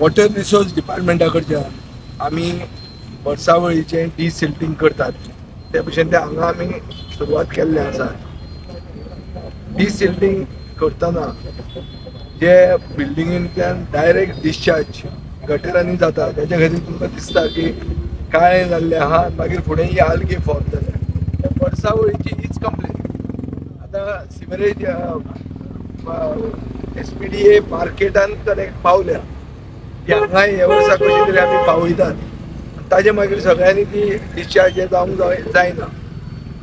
Water resource डिपार्टमेंटा कडच्यान आमी वर्सावळीचें desilting करतात ते भशेन ते हांगा आमी सुरवात केल्ले आसा। डिसिल्टिंग करतना जे बिल्डिंगेंतल्यान डायरेक्ट डिस्चार्ज गटरांनी जाता त्याच्या खातीर तुमकां दिसता की काळें जाल्लें आहा, मागीर फुडें ही आल्गी फॉर्म जाल्या। वर्सावळीची हीच कंप्लेन आतां सिवरेज SPDA मार्केटान कनेक्ट पावल्या की हांगा हे वर्सा कशी तरी आमी पावयतात ताजे मागीर सगळ्यांनी ती डिस्चार्ज जावंक जायना।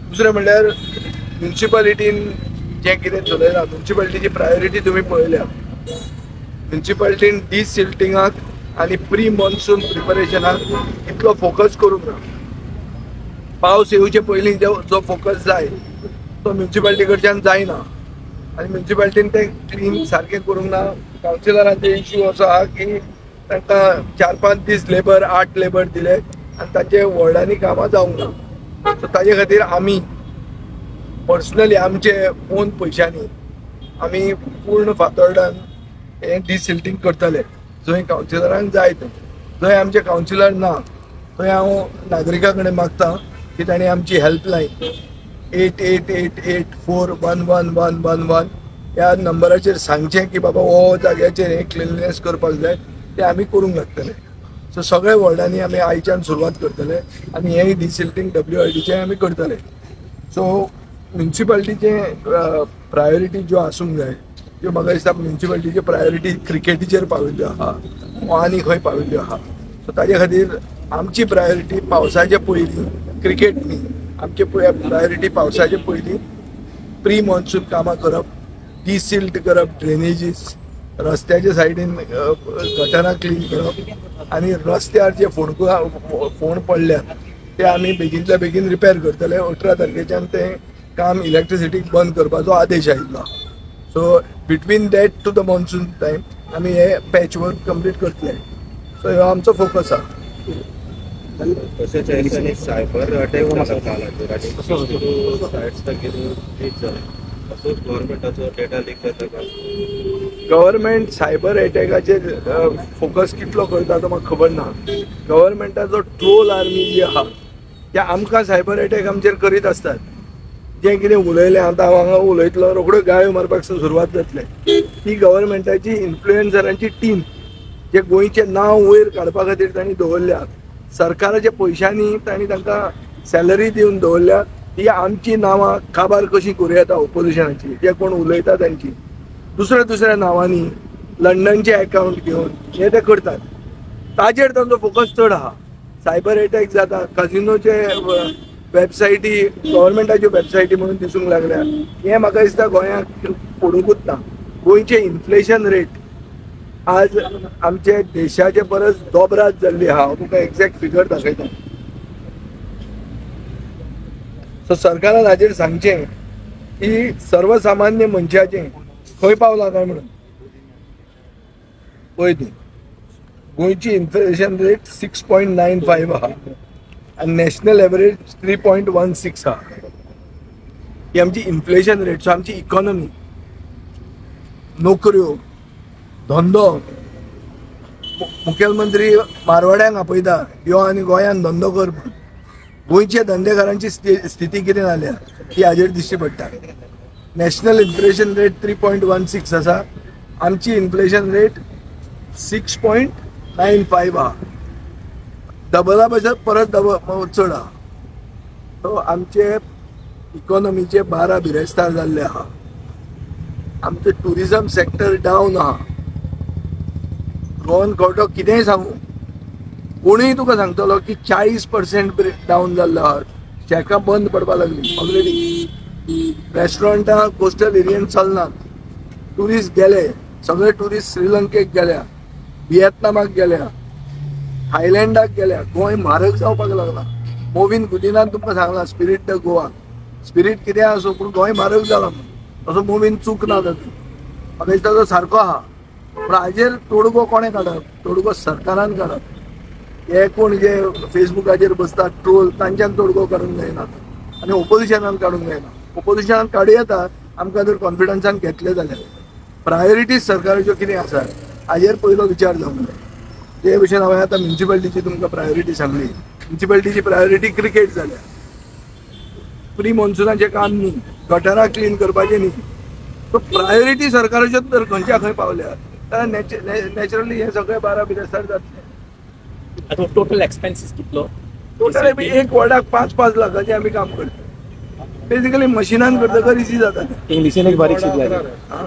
दुसरें म्हणल्यार म्युन्सिपालिटीन जें कितें चलयलां, म्युन्सिपालिटीची प्रायोरिटी तुमी पळयल्या। म्युन्सिपालिटीन डिसिल्टिंगाक आनी प्री मॉन्सून प्रिपरेशनाक इतलो फोकस करूंक ना। पावस येवचे पयलीं जो फोकस जाय तो म्युन्सिपालिटी कडच्यान जायना आनी म्युन्सिपालिटीन तें क्लीन सारकें करूंक ना। कावन्सिलरांचो इश्यू असो आहा की तांकां 4-5 दीस लेबर 8 लेबर दिले आनी तांचे वॉर्डांनी कामां जावंक ना। सो ताजे खातीर आमी पर्सनली आमचे ओन पयशांनी आमी पूर्ण फातोर्डान हें डिसिल्टिंग करतले जंय कावन्सिलरांक जाय थंय। जंय आमचे कावन्सिलर ना थंय हांव नागरिकां कडेन मागतां की तांणी आमची हेल्पलायन 8888411111 ह्या नंबराचेर सांगचें की बाबा हो जाग्याचेर हें क्लिननेस करपाक जाय, ते आमी करूंक लागतले। सो सगळ्या वॉर्डांनी आमी आयच्यान सुरवात करतले आनी हें डिसिल्टिंग WRDचें आमी करतले। सो म्युन्सिपालिटीचे प्रायोरिटी ज्यो आसूंक जाय त्यो म्हाका दिसता म्युन्सिपालिटीचे प्रायोरिटी क्रिकेटीचेर पाविल्ल्यो आहा वा आनी खंय पाविल्ल्यो आहा। सो ताजे खातीर आमची प्रायोरिटी पावसाचे पयलीं क्रिकेट न्ही, आमची प्रायोरिटी पावसाचे पयलीं प्री मॉन्सून कामां करप, डिसिल्ट करप, ड्रेनेजीस, रस्त्याच्या सायडीन गटरां क्लीन करप आनी रस्त्यार जे फोंड पडल्यात ते आमी बेगींतल्या बेगीन रिपेर करतले। 18 तारखेच्यान तें काम इलेक्ट्रिसिटीक बंद करपाचो आदेश आयिल्लो। So between that two the monsoon time आमी हे पॅच वर्क कंप्लीट करतले। सो हो आमचो फोकस आहा। तशेंच सायबर अटॅक गव्हर्मेंटाचो डेटा लीक जाता का? गव्हर्मेंट सायबर अटॅकाचेर फोकस कितलो करता तो म्हाका खबर ना। गव्हर्मेंटाचो ट्रोल आर्मी जी आहा ते आमकां सायबर अटॅक आमचेर करीत आसतात। जें कितें उलयलें आतां हांव हांगा उलयतलो रोखड्यो गाळयो मारपाक सुरवात जातले। ही गव्हर्मेंटाची इन्फ्लुएन्सरांची टीम जे गोंयचें नांव वयर काडपा खातीर तांणी दवरल्या, सरकाराच्या पयशांनी तांणी तांकां सॅलरी दिवन दवरल्या। ही आमची नांवां काबार कशी करूं येता ऑपोजिशनाची, जे कोण उलयता तांची दुसऱ्या नांवांनी लंडनचे अकाउंट घेवन हे ते करतात। ताजेर तांचो फोकस चड आहा। सायबर अटॅक जाता, कजिनोचे वेबसायटी गव्हर्मेंटाच्यो वेबसायटी म्हणून दिसूंक लागल्या। हें म्हाका दिसता गोंयांक पडूंकूच ना। गोंयचे इन्फ्लेशन रेट आज आमचे देशाचे परस दोबरात जाल्ली आहा। हांव तुका एक्झॅक्ट फिगर दाखयता। सो सरकारान हाजेर सांगचें की सर्वसामान्य मनशाचें खंय पावलां काय म्हणून। पळय तूं गोंयची इन्फ्लेशन रेट 6.95 आहा आनी नॅशनल एवरेज 3.16 आहा। ही आमची इन्फ्लेशन रेट। सो आमची इकॉनॉमी, नोकऱ्यो, धंदो, मुखेलमंत्री मारवाड्यांक आपयता यो आनी गोंयान धंदो कर। गोंयच्या धंदेकारांची स्थिती कितें जाल्या ती हाजेर दिश्टी पडटा। नॅशनल इन्फ्लेशन रेट 3.16 आसा, आमची इन्फ्लेशन रेट 6.95 आहा। डबला बद्दल परत चड आहा। सो आमचे इकॉनॉमीचे 12 बिरेस्तार जाल्ले आहा। आमचे टुरिझम सेक्टर डावन आहा। गोवन खोटो कितेंय सांगू, कोणूय तुका सांगतलो की 40% डावन जाल्लो आहा। शेकां बंद पडपाक लागली ऑलरेडी। रेस्टॉरंटां कोस्टल एरियेन चलनात। टुरिस्ट गेले, सगळे टुरिस्ट श्रीलंकेक गेल्या, व्हिएतनामाक गेल्या, थायलँडाक गेल्या। गोंय म्हारग जावपाक लागला। मोविन गुदिनान तुमकां सांगलां स्पिरीट द गोवा, स्पिरीट कितें आसूं पूण गोंय म्हारग जाला म्हणून। असो मोविन चूक ना तातूंत। म्हाका दिसता तो सारको आहा। पूण हाजेर तोडगो कोणें काडप? तोडगो सरकारान काडप। हे कोण जे फेसबुकाचेर बसतात ट्रोल तांच्यान तोडगो काडूंक जायना आनी ऑपोजिशनान काडूंक जायना। ऑपोजिशनान काडूं येता आमकां जर कॉन्फिडन्सान घेतले जाल्यार। प्रायोरिटीज सरकाराच्यो कितें आसा हाजेर पयलो विचार जावंक जाय। ते भशेन हांवें आतां म्युन्सिपालिटीची तुमकां प्रायोरिटी सांगली. म्युन्सिपालिटीची प्रायोरिटी क्रिकेट जाल्या. प्री मॉन्सुनाचें काम न्ही, गटारां क्लीन करपाचें न्ही. सो प्रायोरिटी सरकाराच्यो तर खंयच्या खंय पावल्या. नॅचरली हे सगळे बारा बिरेस्तार जातले. आता टोटल एक्सपेन्सीस कितलो? टोटल एक वॉर्डाक 5-5 लाखांचे आमी काम करता. बेसिकली मशिनान करतकर इजी जाता. इंग्लिशीन एक बारीकशी हां.